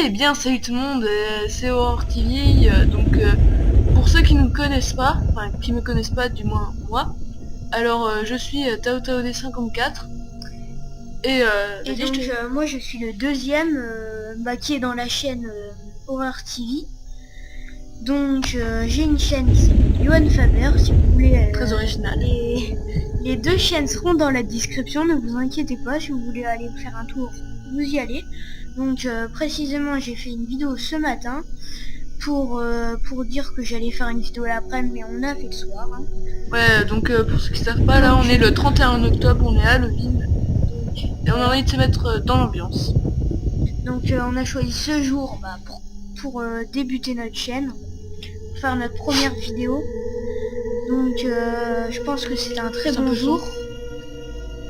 Eh bien salut tout le monde, c'est Horror TV, pour ceux qui ne me connaissent pas, enfin qui me connaissent pas du moins moi, alors je suis TaoTaoD54 et Et vas-y, donc moi je suis le deuxième qui est dans la chaîne Horror TV. Donc j'ai une chaîne qui s'appelle Johan Faber, si vous voulez. très original. Les deux chaînes seront dans la description, ne vous inquiétez pas, si vous voulez aller faire un tour, vous y allez. Donc précisément j'ai fait une vidéo ce matin pour dire que j'allais faire une vidéo l'après-midi, mais on a fait le soir. Hein. Ouais, donc pour ceux qui savent pas, là on est le 31 octobre, on est à Halloween, et on a envie de se mettre dans l'ambiance. Donc on a choisi ce jour pour débuter notre chaîne, faire notre première vidéo. Donc je pense que c'est un très bon jour.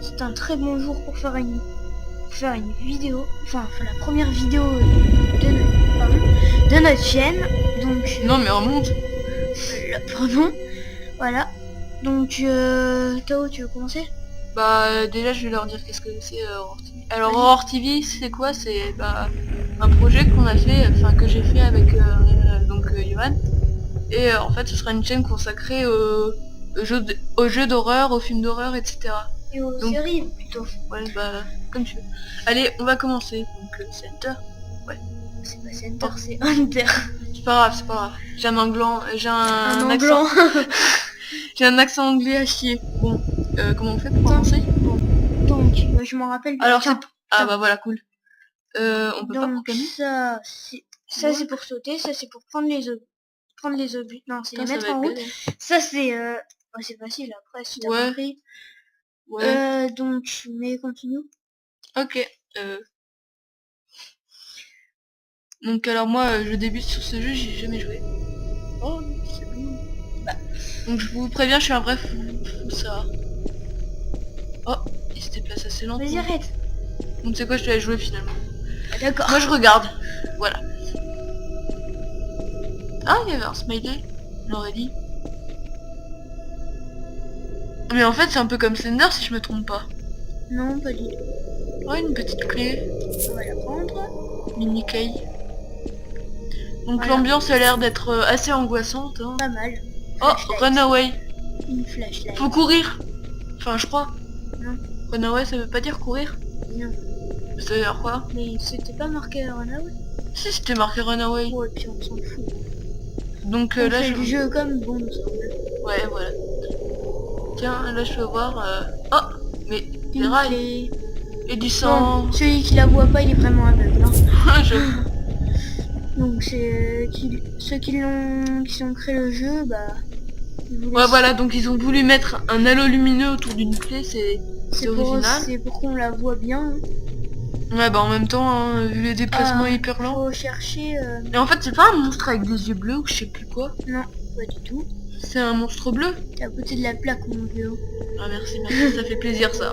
C'est un très bon jour pour faire une vidéo, enfin la première vidéo de notre chaîne. Donc Non mais remonte. Pardon. Voilà. Donc Tao, tu veux commencer? Bah déjà je vais leur dire qu'est-ce que c'est Horror TV. Alors Horror TV c'est quoi? C'est un projet qu'on a fait, enfin que j'ai fait avec Johan. Et en fait ce sera une chaîne consacrée aux jeux d'horreur, aux films d'horreur, etc. Et aux séries plutôt. Ouais bah comme tu veux. Allez on va commencer. Donc c'est Hunter. Ouais. C'est pas Center, c'est Hunter. C'est pas grave, c'est pas grave. J'ai un anglant, j'ai un accent. J'ai un accent anglais à chier. Bon, comment on fait pour commencer? Bon. Donc je m'en rappelle. Alors c'est... Ah bah voilà, cool. On peut donc, pas ça c'est pour sauter, ça c'est pour prendre les objets. Non, c'est les mettre en route. Galère. Ça c'est c'est facile après si t'as compris. Ouais. Donc mais continue. Ok. Donc alors moi je débute sur ce jeu, j'ai jamais joué. Oh c'est bon. Bah. Donc je vous préviens, je suis un vrai fou ça. Oh, il se déplace assez lentement. Vas-y arrête. Donc c'est quoi, je dois jouer finalement. D'accord. Moi je regarde. Voilà. Ah, il y avait un smiley, je l'aurais dit. Mais en fait c'est un peu comme Slender si je me trompe pas. Non, pas du tout. Oh, une petite clé. On va la prendre. Mini Kay. Donc voilà. L'ambiance a l'air d'être assez angoissante. Hein. Pas mal. Oh, Runaway. Une flashlight. Faut courir. Enfin je crois. Non. Runaway ça veut pas dire courir. Non. Ça veut dire quoi? Mais c'était pas marqué Runaway. Si c'était marqué Runaway. Ouais, puis on s'en fout. Donc on là fait je... le jeu comme bon nous semble. Ouais voilà. Tiens là je peux voir oh mais des rails et du sang. Bon, celui qui la voit pas il est vraiment aveugle hein. Je... Donc c'est ceux qui ont créé le jeu ouais voilà, donc ils ont voulu mettre un halo lumineux autour d'une clé, c'est original. C'est pour qu'on la voit bien. Hein. Ouais bah en même temps hein, vu les déplacements hyper lents. Faut chercher Et en fait c'est pas un monstre avec des yeux bleus ou je sais plus quoi. Non, pas du tout. C'est un monstre bleu. T'es à côté de la plaque mon vieux. Ah merci, ça fait plaisir ça.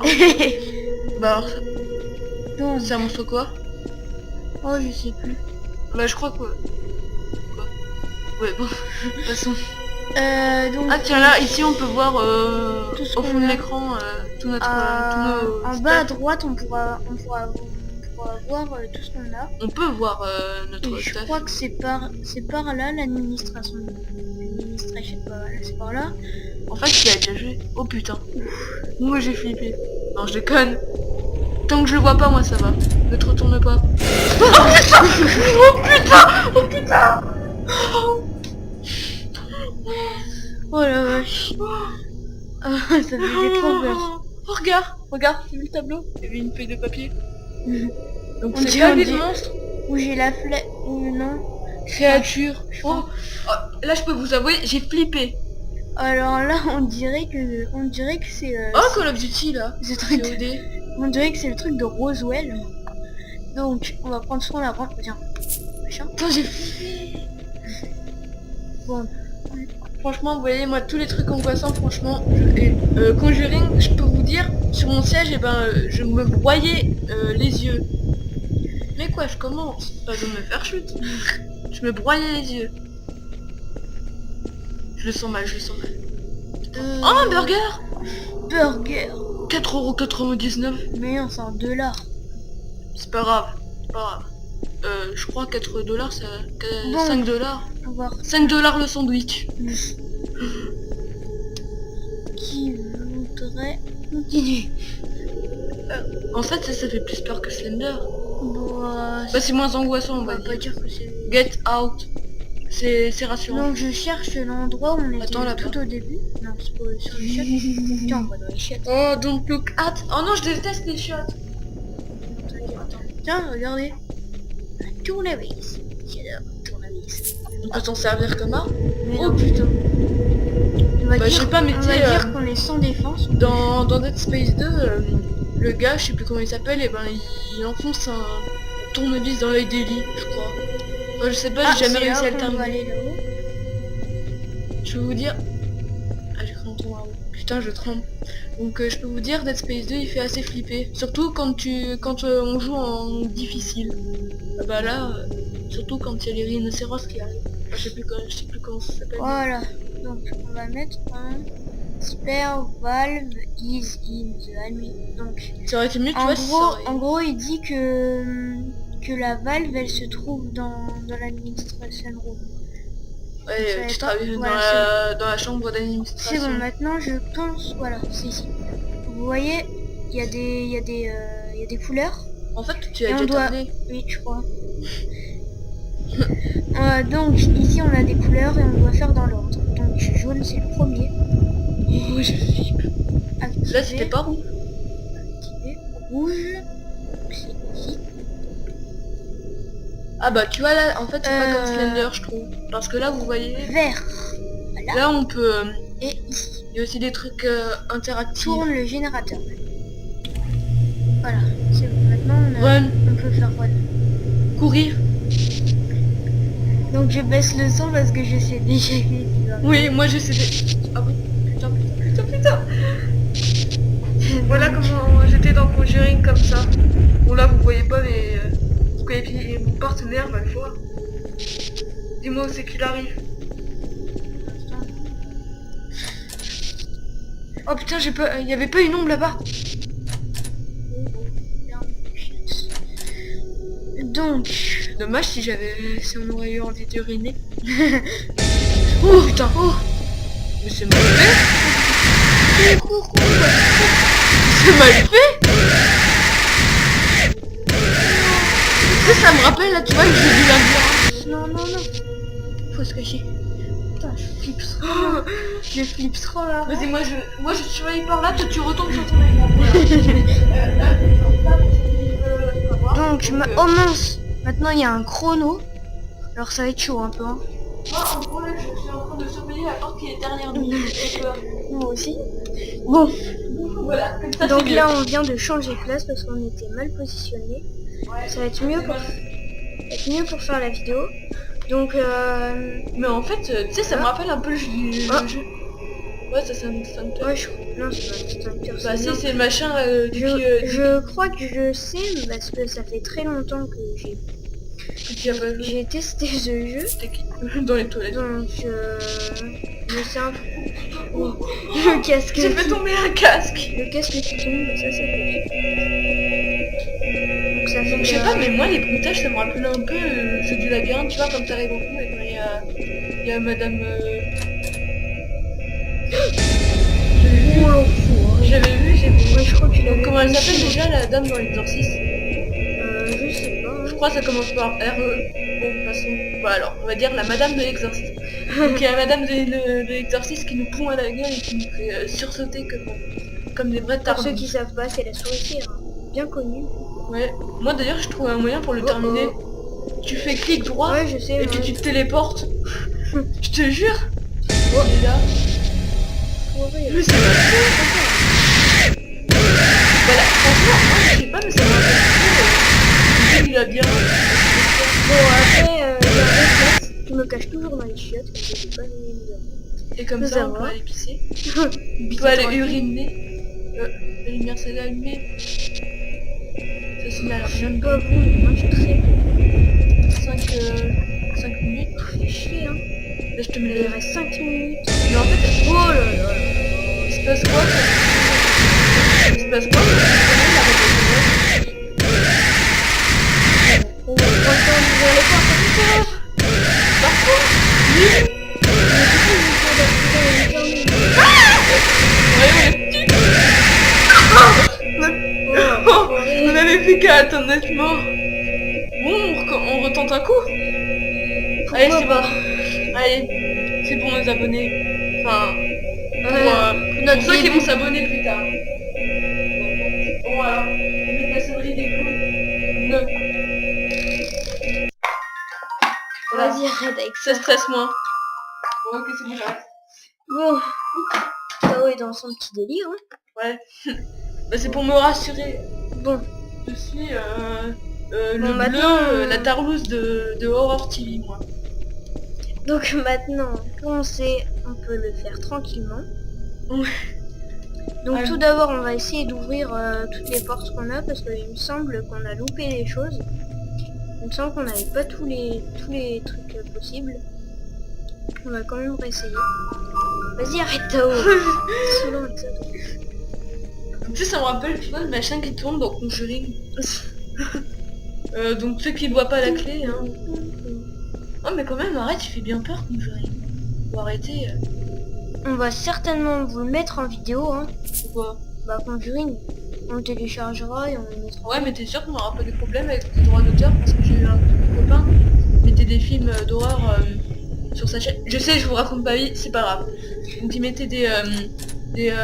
Bah alors c'est un monstre quoi? Oh je sais plus. Bah je crois quoi. Ouais bon, de toute façon. Donc, ah tiens là, ici on peut voir au fond de a. l'écran tout notre... en bas à droite on pourra voir tout ce qu'on a. On peut voir notre Et je stuff. crois que c'est par là l'administration. L'administration, c'est par là. En fait il a déjà joué. Oh putain. Moi j'ai flippé. Non je déconne. Tant que je le vois pas moi ça va. Ne te retourne pas. Oh putain. Oh putain. Oh la vache. Ça faisait trop peur. Oh, regarde, tu vu le tableau? Il y avait une feuille de papier. Donc on c'est pas des monstres. Où j'ai la flèche. Ou non. Créature. Oh. Là je peux vous avouer, j'ai flippé. Alors là on dirait que c'est oh Call of Duty là. Ce truc on dirait que c'est le truc de Roswell. Donc on va prendre soin la rampe. Tiens. Machin. Attends, j'ai flippé. Bon. Franchement, vous voyez, moi, tous les trucs angoissants, franchement, Conjuring, je peux vous dire, sur mon siège, je me broyais les yeux. Mais quoi, je commence pas de me faire chute. Je me broyais les yeux. Je le sens mal. Oh, un burger 4,99 €. Mais non, c'est un $. C'est pas grave. je crois 4 $, ça... Bon. 5 $. On va voir 5 $ le sandwich. qui voudrait continuer. En fait, ça fait plus peur que Slender. Bon, Bah, c'est moins angoissant, on on va va pas dire. dire que c'est... Get out. C'est rassurant. Donc je cherche l'endroit où on était Attends, là-bas. tout au début. Non, c'est pas sur les chiottes. Tiens, on va dans les chiottes. Oh, don't look at. Oh non, je déteste les chiottes. Tiens, regardez. Un tournevis. J'adore un tournevis. On peut s'en servir comme arme. Mais Oh non. putain. On va Bah, je dire, sais pas, mais on tu va sais, dire qu'on est sans défense. Dans Dead Space 2, le gars, je sais plus comment il s'appelle, et ben il enfonce un tournevis dans l'œil d'Ellie, je crois. Enfin, je sais pas, j'ai jamais réussi à le On va terminer. aller là-haut. Je peux vous dire... Ah, j'ai cru entendre un mot. Putain, je tremble. Donc je peux vous dire, Dead Space 2 il fait assez flipper. Surtout quand on joue en difficile. Ah bah là, surtout quand il y a les rhinocéros qui arrivent. Enfin, je sais plus comment ça s'appelle. Voilà. Donc on va mettre un spare valve is in the enemy. Donc Ça aurait été mieux, tu en vois, gros, si ça aurait- en gros, il dit que la valve elle se trouve dans l'administration room. Ouais, je savais tu pas. travailles Voilà, dans la chambre C'est d'administration. bon, maintenant je pense, voilà, c'est ici. Vous voyez, il y a des couleurs. En fait, tu Et as on déjà doit- terminé. Oui, je crois. Donc ici on a des couleurs et on doit faire dans l'ordre. Donc jaune c'est le premier. Oh, je flippe. Activé, Là, c'était pas rouge. activé. Rouge, c'est ici. Ah bah, tu vois, là, en fait, c'est pas comme Euh, Slender, je trouve. Parce que là, vous voyez, Vert. Voilà. là, on peut... Et ici. Il y a aussi des trucs interactifs. Tourne le générateur. Voilà, c'est bon. Maintenant Run, on peut faire run. courir. Donc je baisse le son parce que je sais déjà qu'il va. Oui, moi, je sais... Ah oui, putain. Voilà comment j'étais dans Conjuring comme ça. Bon là vous voyez pas mais mon partenaire va le voir. Dis-moi où c'est qu'il arrive. Oh putain j'ai pas. Il y avait pas une ombre là-bas. Donc, Dommage si on aurait eu envie d'uriner. Oh putain. Oh. Mais c'est mal fait. C'est mal fait. Ça me rappelle là tu vois que j'ai dû la dire. non. Faut se cacher. Putain, je flippe trop. Je flippe trop là. Vas-y moi je surveille par là, toi tu retombes sur ton écran. Donc, oh mince. Maintenant il y a un chrono. Alors ça va être chaud un peu. Hein. Moi en gros là je suis en train de surveiller la porte qui est derrière nous. J'ai peur. Moi aussi. Bon, Voilà, comme ça donc c'est là on vient de changer de place parce qu'on était mal positionné. Ouais. Ça va être mieux pour faire la vidéo. Donc Mais en fait, tu sais, ça me rappelle un peu le jeu. Ah. Ouais, ça me fait. ouais, non, c'est pas un pire. Bah si, c'est le machin Je crois que je sais parce que ça fait très longtemps que qui a pas joué. j'ai testé ce jeu. C'était qui dans les toilettes. Donc je sais un peu. Oh, le casque. J'ai fait tomber un casque. Le casque qui tombe, ça fait. Donc ça fait. Donc je sais pas, mais moi les bruitages ça me rappelle un peu le jeu du labyrinthe, tu vois, comme t'arrives au fond et quand il y a madame... J'avais vu, Ouais, je crois que tu l'as vu. Comment elle s'appelle déjà la dame dans l'exorcisme? Je sais pas. Je crois que ça commence par RE. Bon, de toute façon, bah alors, on va dire la madame de l'exorcisme. Donc il y a la madame de l'exorcisme qui nous pond à la gueule et qui nous fait sursauter comme des vrais Pour tarbes. ceux qui savent pas, c'est la souricière. Bien connue. Ouais. Moi d'ailleurs, je trouve un moyen pour le terminer. Tu fais clic droit Ouais, je sais. et puis tu te téléportes. Je te jure. Oh, il est là. Mais c'est mal fait. Voilà, franchement, moi je sais pas, mais ça me rappelle trop. Il a bien. Bon, après, il y a un réflexe. Je me cache toujours dans les chiottes. Parce que j'ai pas les Et comme Ça ça, on va. peut aller pisser. On On peut aller uriner. La lumière s'est allumée. Ça signale rien de Pas vous, mais moi je suis très bien. 5 minutes. Fais chier, hein. Là, je te mets Il les... reste 5 minutes. Mais en fait, Oh là là. il se passe quoi Il se passe quoi On va attendre honnêtement. Bon, on retente un coup. Allez, c'est bon. Allez, c'est pour nos abonnés. Enfin, pour ceux qui vont s'abonner plus tard. Bon alors, on met la sonnerie des clous. Voilà. Vas-y, arrête avec Ça ça. stresse moins. Bon, ok, c'est bon, j'arrête. Bon, Tao est dans son petit délire. Hein. Ouais. Bah, c'est pour me rassurer. Bon, Je suis Bon, le maintenant, bleu, la tarlouse de Horror TV, moi. donc maintenant, comme on sait, on peut le faire tranquillement. Ouais. Donc Allez. tout d'abord, on va essayer d'ouvrir toutes les portes qu'on a parce qu'il me semble qu'on a loupé des choses. Il me semble qu'on n'avait pas tous les trucs possibles. On va quand même réessayer. Vas-y, arrête Tao. C'est saoulant avec ça. Tu sais, ça me rappelle, tu vois, le machin qui tourne dans Conjuring. Donc ceux qui voient pas la clé, hein. Oh mais quand même, arrête, il fait bien peur Conjuring. Faut arrêter. On va certainement vous le mettre en vidéo, hein. Pourquoi? Bah Conjuring. On le téléchargera et on le mettra. Ouais, mais t'es sûr qu'on n'aura pas des problèmes avec les droits d'auteur? Parce que j'ai eu un copain qui mettait des films d'horreur sur sa chaîne. Je sais, je vous raconte pas vie, c'est pas grave. Donc il mettait des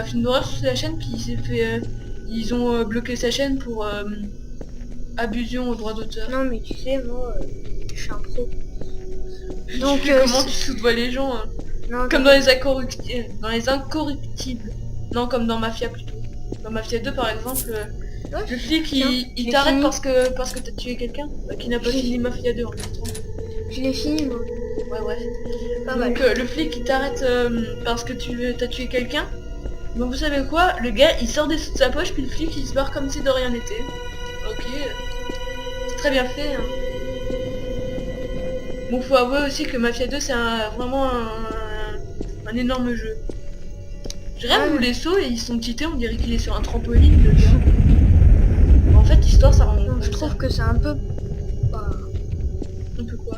films d'horreur sur sa chaîne, puis il s'est fait... ils ont bloqué sa chaîne pour abusion aux droits d'auteur. Non mais tu sais, moi, je suis un pro. Donc Comment tu sous-dois les gens hein. non, Comme dans les incorruptibles. Non, comme dans Mafia plutôt. Dans Mafia 2 par exemple, ouais, le flic tiens, il j'ai t'arrête fini. parce que t'as tué quelqu'un qui n'a pas fini Mafia 2 en fait. je l'ai fini moi. Ouais. Pas mal. Donc le flic il t'arrête parce que tu as tué quelqu'un. Donc vous savez quoi? Le gars il sort des sous de sa poche puis le flic il se barre comme si de rien n'était. Ok. C'est très bien fait. Hein. Bon faut avouer aussi que Mafia 2 c'est vraiment un énorme jeu. J'ai rien vu les sauts et ils sont tités, on dirait qu'il est sur un trampoline le gars. En fait l'histoire ça rend... Donc, je trouve que c'est un peu... bah, un peu quoi?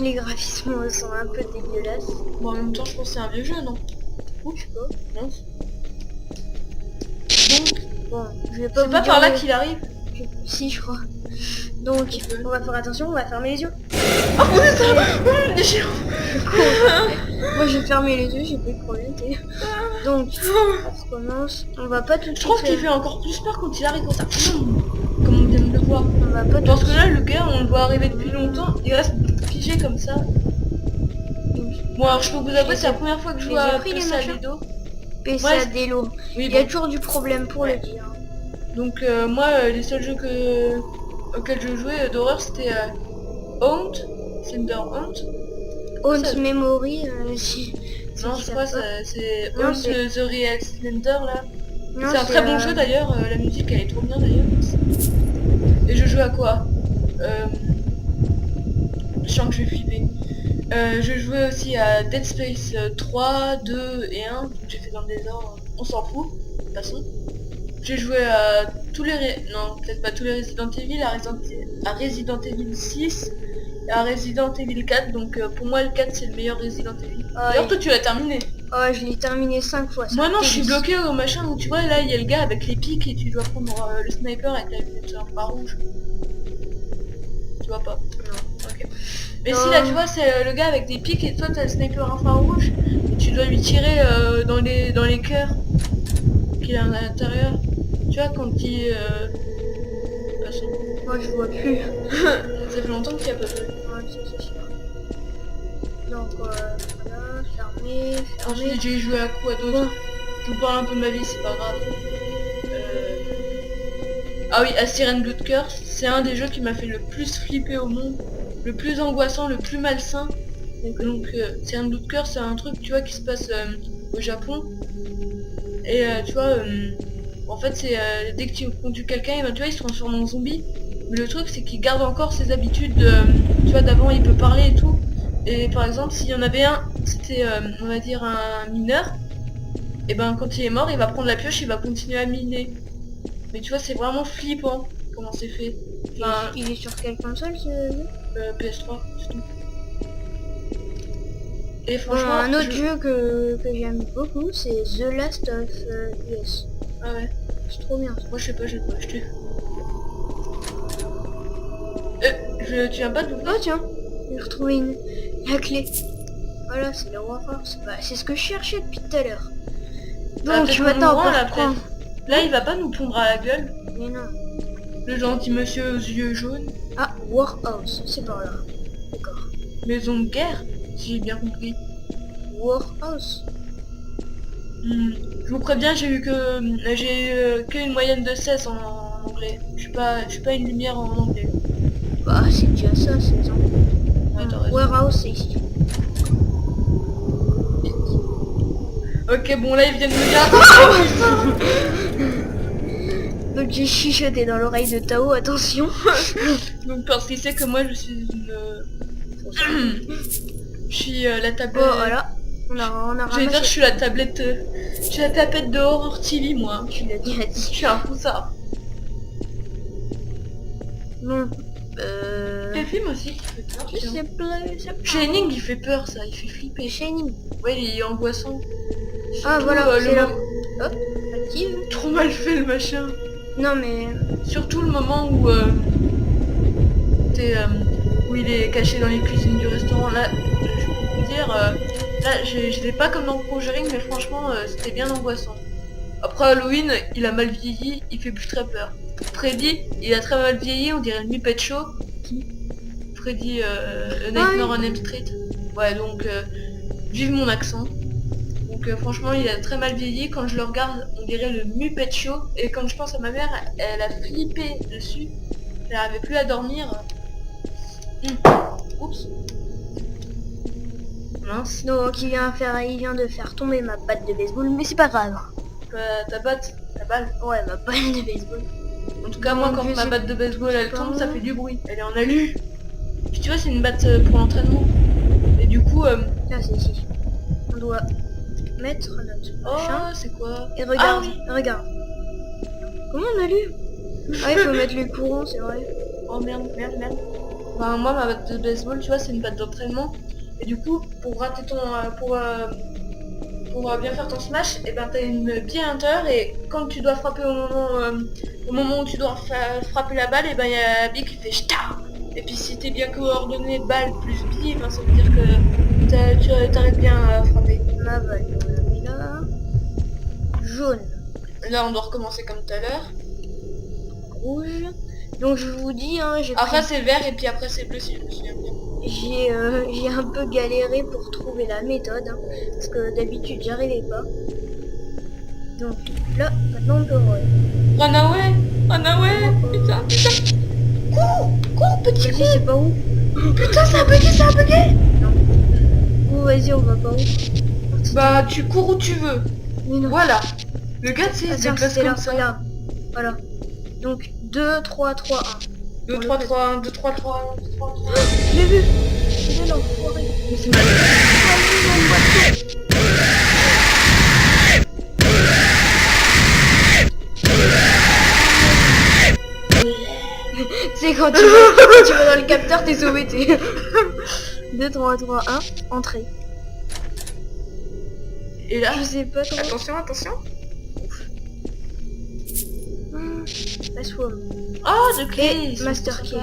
les graphismes sont un peu dégueulasses. Bon en même temps je pense que c'est un vieux jeu non? Ou je sais pas. Non. Bon, je vais pas C'est vous pas dire par là le- qu'il arrive. Si, je crois. Donc, on va faire attention, on va fermer les yeux. Oh putain, déchirant. Moi, j'ai fermé les yeux, j'ai pas eu de problème. Donc, on recommence. On va pas tout de Je trouve suite, qu'il fait encore plus peur quand il arrive comme ça. Comme on vient de le voir. on va pas tout Parce de que là, le gars, on le voit arriver depuis longtemps, il reste figé comme ça. Bon, alors je peux vous avouer, c'est la première fois que je Mais joue j'ai à pris les PC à machins. Lido. PC Ouais, à Délo. Oui, Il y a bon. toujours du problème pour le dire. Donc moi, les seuls jeux auxquels je jouais d'horreur, c'était Haunt, Cinder Haunt. Haute Ça- Memory, si... Non, si je ça crois va. que c'est Non, Haunt c'est- The Real Slender là. Non, C'est un très bon jeu d'ailleurs, la musique elle est trop bien d'ailleurs. Et je joue à quoi Je sens que je vais flipper. Je jouais aussi à Dead Space 3, 2 et 1, donc j'ai fait dans le désordre, on s'en fout, de toute façon. J'ai joué à tous les... Non, peut-être pas tous les Resident Evil, à Resident Evil 6 et à Resident Evil 4, donc pour moi le 4 c'est le meilleur Resident Evil. Ah, D'ailleurs ouais. toi tu l'as terminé. Oh, je l'ai terminé 5 fois. ça Moi me non, je suis dégoûte. bloqué au machin où tu vois là il y a le gars avec les pics et tu dois prendre le sniper avec la lunette infrarouge. Tu vois pas? Non, ok. Mais si là tu vois c'est le gars avec des pics et toi t'as le sniper infrarouge et tu dois lui tirer dans les cœurs qu'il a à l'intérieur. Tu vois quand il... Passons. Moi, je vois plus. Ça fait longtemps qu'il y a pas joué. Ouais, c'est sûr. Donc, voilà, fermé. Ensuite j'ai joué à quoi d'autre? Je vous parle un peu de ma vie, c'est pas grave. Ah oui, à Siren Blood Curse, c'est un des jeux qui m'a fait le plus flipper au monde, le plus angoissant, le plus malsain. Donc Siren Blood Curse, c'est un truc tu vois qui se passe au Japon. Et tu vois, en fait c'est dès que tu conduis quelqu'un, et ben, tu vois il se transforme en zombie. Mais le truc c'est qu'il garde encore ses habitudes, tu vois d'avant il peut parler et tout. Et par exemple s'il y en avait un, c'était on va dire un mineur, et ben quand il est mort il va prendre la pioche, il va continuer à miner. Mais tu vois c'est vraiment flippant comment c'est fait. Enfin, Il est sur quelle console ce jeu? PS3 c'est tout. Et Bon, franchement un autre jeu que j'aime beaucoup, c'est The Last of Us. Ah ouais, C'est trop bien. moi je sais pas, j'ai pas acheté. Tu viens pas d'ouvrir? Oh tiens, j'ai retrouvé la clé. Voilà, c'est le roi force. Bah, c'est ce que je cherchais depuis tout à l'heure. Donc tu vas t'en prendre. Là, il va pas nous pondre à la gueule. Mais non. Le gentil monsieur aux yeux jaunes. Ah, Warhouse, c'est par là. D'accord. Maison de guerre, si j'ai bien compris. Warhouse. Je vous préviens, j'ai eu que une moyenne de 16 en anglais. Je suis pas une lumière en anglais. Bah, c'est déjà ça, c'est ça. Ouais, t'as raison. Warehouse, c'est ici. Ok, bon là, ils viennent me dire... Donc j'ai chuchoté dans l'oreille de Tao, attention. Donc parce qu'il sait que moi, je suis une... je suis la tablette... Oh, voilà. On a J'allais dire, ramassé. je suis la tablette... je suis la tapette de Horror TV, moi. Tu l'as déjà dit. Je suis un poussard. Non. Les films aussi qui fait peur. Je sais pas. Shining, il fait peur, ça, il fait flipper. Shining. Ouais, il est angoissant. Ah Surtout, voilà, c'est le là. moment- Hop, active. Trop mal fait le machin. Non mais... Surtout le moment où où il est caché dans les cuisines du restaurant. Là, je peux vous dire, là, je l'ai pas comme dans Conjuring, mais franchement, c'était bien angoissant. Après Halloween, il a mal vieilli, il fait plus très peur. Freddy, il a très mal vieilli, on dirait une Muppet Show. Qui? Freddy, Nightmare oui. on Elm Street. Ouais, donc, vive mon accent. Donc franchement, il a très mal vieilli. Quand je le regarde, on dirait le Muppet Show. Et quand je pense à ma mère, elle a flippé dessus. Elle n'arrivait plus à dormir. Oups. Mince. Donc il vient de faire tomber ma batte de baseball, mais c'est pas grave. Ta batte, ta balle. Ouais, ma batte de baseball. En tout cas, moi, Donc, quand je ma sais batte de baseball elle pas. tombe, ça fait du bruit. Elle est en alu. Puis tu vois, c'est une batte pour l'entraînement. Et du coup, Là, c'est ici. On doit mettre notre machin. oh, c'est quoi? Et regarde, Ah oui. regarde. Comment on a lu? Ah, il faut mettre le courant, c'est vrai. Oh merde, merde, merde. Enfin, moi, ma batte de baseball, tu vois, c'est une batte d'entraînement. Et du coup, pour rater ton... pour bien faire ton smash, et ben t'as une bille à l'intérieur et quand tu dois frapper au moment où tu dois frapper la balle, et ben il y a la bille qui fait ch'ta. Et puis si t'es bien coordonné balle plus bille, ben, ça veut dire que tu t'arrêtes bien à frapper. Ma balle, on l'a mis là. Jaune, Là, on doit recommencer comme tout à l'heure. rouge. Donc je vous dis, hein, Après c'est vert et puis après c'est bleu si je me souviens bien. j'ai un peu galéré pour trouver la méthode, hein, parce que d'habitude j'arrivais pas. Donc là, maintenant on peut Run away! Run away! Putain, putain! Cours, petit Vas-y, con! c'est pas où? Putain, ça a bugué! Non. Oh, vas-y, on va pas où? Bah, tu cours où tu veux. Mais non. Voilà. Le gars, tu sais, il se Attends, déplace c'est là, comme ça. regarde. Voilà. Donc 2, 3, 3, 1. 2, 3, 3, 1, 2, 3, 3, 1, 2, 3, 3. Je l'ai vu. Il est l'enfoiré. Mais c'est mal. C'est quand tu vas dans le capteur, t'es sauvé, t'es. 2, 3, 3, 1, entrée. Et là, Je sais pas trop. attention, attention. Password. Oh, de clé. Et Master Key.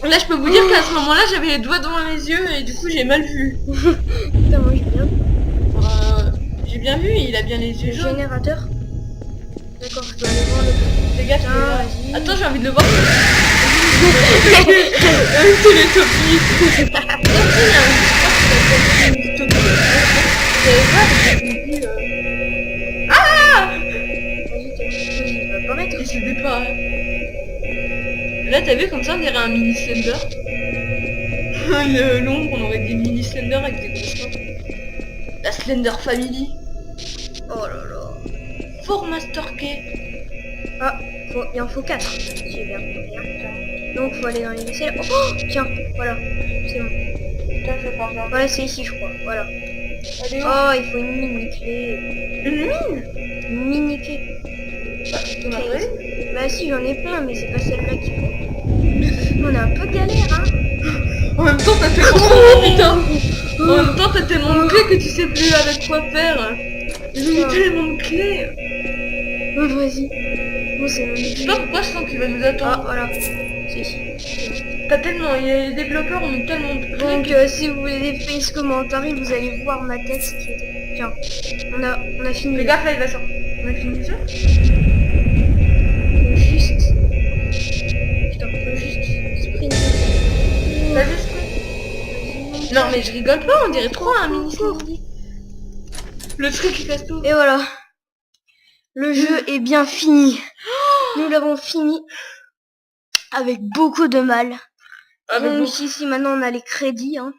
Là, je peux vous dire qu'à ce moment-là, j'avais les doigts devant les yeux et du coup, j'ai mal vu. Putain, moi j'ai bien. J'ai bien vu, il a bien les yeux Le jaunes. générateur. D'accord, je dois aller voir le. Les gars, Tiens, vas-y. attends, j'ai envie de le voir. Vas-y, il va apparaître. Il se départ. Là, t'as vu comme ça, on dirait un mini Slender. L'ombre, on aurait des mini Slender avec des grosses mains. La Slender Family. Oh là là. Fort Master Key. Ah, il en faut 4. Si j'ai bien compris. Hein. Donc faut aller dans les vaisselles. Oh, tiens, voilà. C'est bon. Putain, je vais pas regarder. Voilà, c'est ici, je crois. Voilà. Allez, Oh, il faut une mini clé. une mine. Une mini clé. T'en as pas une? Bah si, j'en ai plein, mais c'est pas celle-là qu'il faut. On a un peu galère, hein. En même temps, t'as fait oh, putain. En même temps, t'as tellement de clés que tu sais plus avec quoi faire. J'ai mis tellement de clés. Oh, vas-y. bon, c'est mon Je sais pas pourquoi je sens qu'il va nous Ah, attendre. voilà. Si. T'as tellement, les développeurs ont mis tellement de près. Donc, si vous voulez face commentaire, vous allez voir ma tête qui était... Tiens, on a fini. Fais gaffe, là, il va sortir. On a fini ça? Faut juste... Putain, faut juste sprinter. Vas-y, sprint. Non, mais je rigole pas, on dirait trop un mini Slendy. Le truc qui casse tout. Et voilà. Le jeu est bien fini. Nous l'avons fini avec beaucoup de mal. Ah, mais Donc bon. ici maintenant on a les crédits. Hein.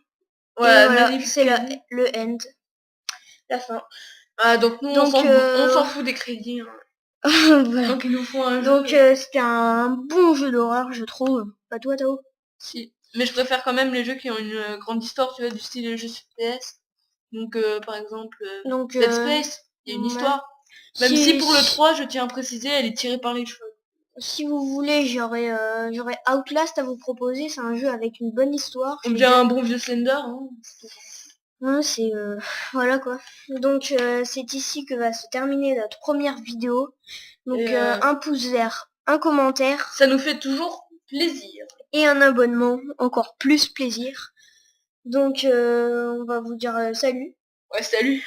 Ouais, et voilà, magnifique. c'est le end. La fin. Ah, donc nous, Donc, on s'en fout des crédits. Hein. Voilà. Donc ils nous font un jeu. Donc c'était un bon jeu d'horreur, je trouve. Pas toi, Tao? Si. Mais je préfère quand même les jeux qui ont une grande histoire, tu vois, du style jeux sur PS. Donc par exemple, Donc, Dead Space, il y a une ouais. histoire. Même si pour le 3, je tiens à préciser, elle est tirée par les cheveux. Si vous voulez, j'aurais Outlast à vous proposer. C'est un jeu avec une bonne histoire. On bien un bon vieux Slender. Hein. Ouais, c'est... voilà quoi. Donc c'est ici que va se terminer notre première vidéo. Donc un pouce vert, un commentaire. Ça nous fait toujours plaisir. Et un abonnement, encore plus plaisir. Donc on va vous dire salut. Ouais, salut.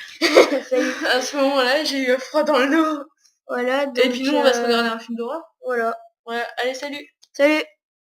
Salut. À ce moment-là, j'ai eu froid dans le dos. Voilà. Donc, et puis nous, on va se regarder un film d'horreur. Voilà. Ouais, allez, salut. Salut.